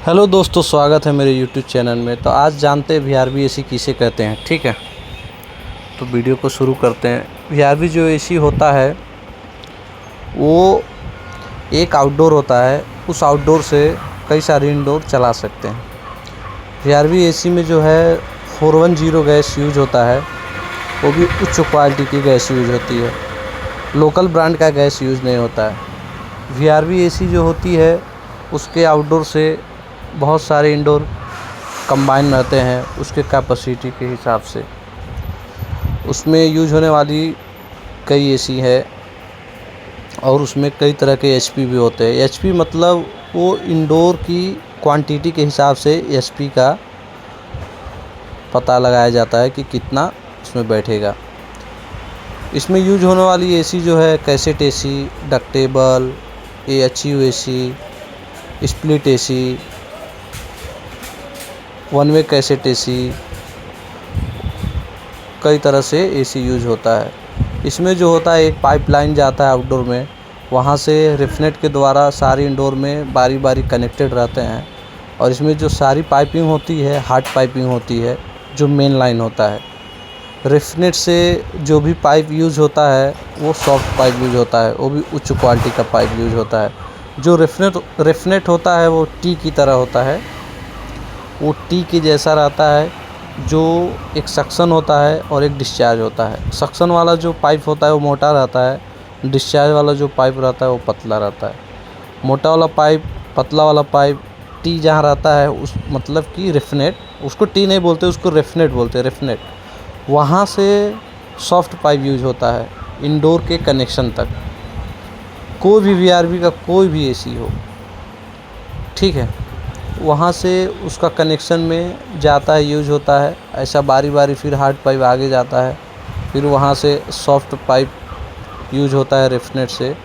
Hello दोस्तों, स्वागत है मेरे यूट्यूब चैनल में। तो आज जानते हैं VRV एसी किसे कहते हैं। ठीक है, तो वीडियो को शुरू करते हैं। VRV जो एसी होता है वो एक आउटडोर होता है, उस आउटडोर से कई सारे इंडोर चला सकते हैं। VRV एसी में जो है 410 गैस यूज होता है, वो भी उच्च क्वालिटी की गैस यूज होती है, लोकल ब्रांड का गैस यूज नहीं होता है। VRV एसी जो होती है उसके आउटडोर से बहुत सारे इंडोर कंबाइन रहते हैं उसके कैपेसिटी के हिसाब से। उसमें यूज होने वाली कई एसी है और उसमें कई तरह के HP भी होते हैं। HP मतलब वो इंडोर की क्वांटिटी के हिसाब से HP का पता लगाया जाता है कि कितना उसमें बैठेगा। इसमें यूज होने वाली एसी जो है cassette AC, ductable, AHU AC, split AC, one way cassette AC, कई तरह से एसी यूज होता है। इसमें जो होता है एक पाइपलाइन जाता है आउटडोर में, वहाँ से रिफनेट के द्वारा सारी इंडोर में बारी बारी कनेक्टेड रहते हैं। और इसमें जो सारी पाइपिंग होती है हार्ड पाइपिंग होती है, जो मेन लाइन होता है। रिफनेट से जो भी पाइप यूज होता है वो सॉफ्ट पाइप यूज होता है, वो भी उच्च क्वालिटी का पाइप यूज होता है। जो रिफनेट होता है वो टी की तरह होता है, वो टी के जैसा रहता है, जो एक सक्शन होता है और एक डिस्चार्ज होता है। सक्शन वाला जो पाइप होता है वो मोटा रहता है, डिस्चार्ज वाला जो पाइप रहता है वो पतला रहता है। मोटा वाला पाइप, पतला वाला पाइप, टी जहाँ रहता है उस मतलब कि रिफनेट, उसको टी नहीं बोलते, उसको रिफनेट बोलते हैं। रिफनेट वहाँ से सॉफ्ट पाइप यूज होता है इंडोर के कनेक्शन तक। कोई भी VRV का कोई भी एसी हो, ठीक है, वहाँ से उसका कनेक्शन में जाता है, यूज होता है। ऐसा बारी बारी फिर हार्ड पाइप आगे जाता है, फिर वहाँ से सॉफ्ट पाइप यूज होता है रिफनेट से।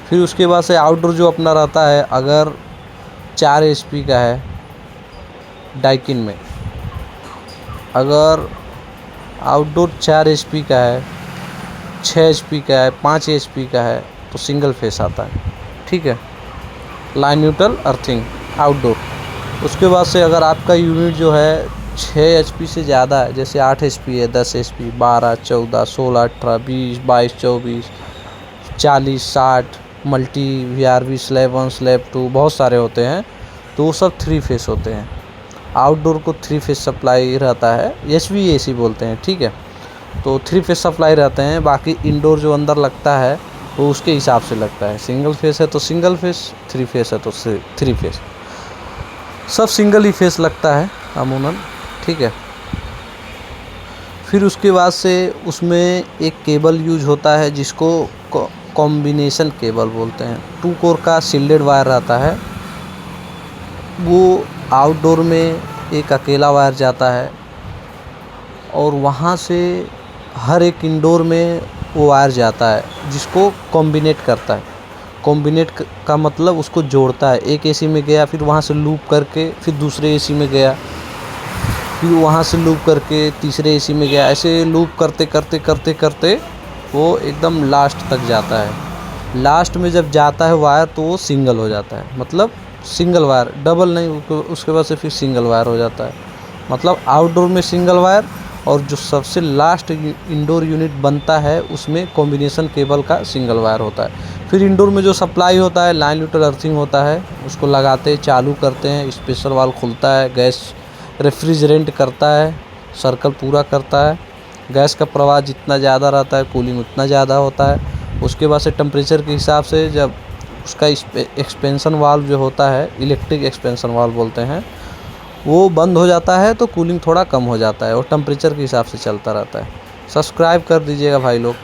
फिर उसके बाद से आउटडोर जो अपना रहता है, अगर 4 HP का है डाइकिन में, अगर आउटडोर 4 HP का है, 6 HP का है, 5 HP का है, तो सिंगल फेस आता है। ठीक है, लाइन न्यूट्रल अर्थिंग आउटडोर। उसके बाद से अगर आपका यूनिट जो है 6 HP से ज़्यादा है, जैसे 8 HP है, 10 HP, 12, 14, 16, 18, 20, 22, 24, 40, 60, multi VRV slab 1, slab 2 बहुत सारे होते हैं, तो वो सब 3 फेस होते हैं। आउटडोर को 3 फेस सप्लाई रहता है, HVAC बोलते हैं। ठीक है, तो 3 फेस सप्लाई रहते हैं। बाकी इंडोर जो अंदर लगता है वो उसके हिसाब से लगता है। सिंगल फेस है तो सिंगल फेस, 3 फेस है तो 3 फेस, सब सिंगल ही फेस लगता है अमूमन। ठीक है, फिर उसके बाद से उसमें एक केबल यूज होता है जिसको कॉम्बिनेशन केबल बोलते हैं। 2 कोर का शिल्डेड वायर रहता है, वो आउटडोर में एक अकेला वायर जाता है और वहाँ से हर एक इंडोर में वो वायर जाता है जिसको कॉम्बिनेट करता है। कॉम्बिनेट का मतलब उसको जोड़ता है। एक एसी में गया, फिर वहाँ से लूप करके फिर दूसरे एसी में गया, फिर वहाँ से लूप करके तीसरे एसी में गया। ऐसे लूप करते करते करते करते वो एकदम लास्ट तक जाता है। लास्ट में जब जाता है वायर तो वो सिंगल हो जाता है, मतलब सिंगल वायर, डबल नहीं, उसके बाद से फिर सिंगल वायर हो जाता है। मतलब आउटडोर में सिंगल वायर, और जो सबसे लास्ट इंडोर यूनिट बनता है उसमें कॉम्बिनेशन केबल का सिंगल वायर होता है। फिर इंडोर में जो सप्लाई होता है लाइन न्यूट्रल अर्थिंग होता है, उसको लगाते चालू करते हैं, स्पेशल वाल्व खुलता है, गैस रेफ्रिजरेंट करता है, सर्कल पूरा करता है। गैस का प्रवाह जितना ज़्यादा रहता है कूलिंग उतना ज़्यादा होता है। उसके बाद से टेम्परेचर के हिसाब से जब उसका एक्सपेंशन वाल्व जो होता है, इलेक्ट्रिक एक्सपेंशन वाल्व बोलते हैं, वो बंद हो जाता है तो कूलिंग थोड़ा कम हो जाता है और टेम्परेचर के हिसाब से चलता रहता है। सब्सक्राइब कर दीजिएगा भाई लोग।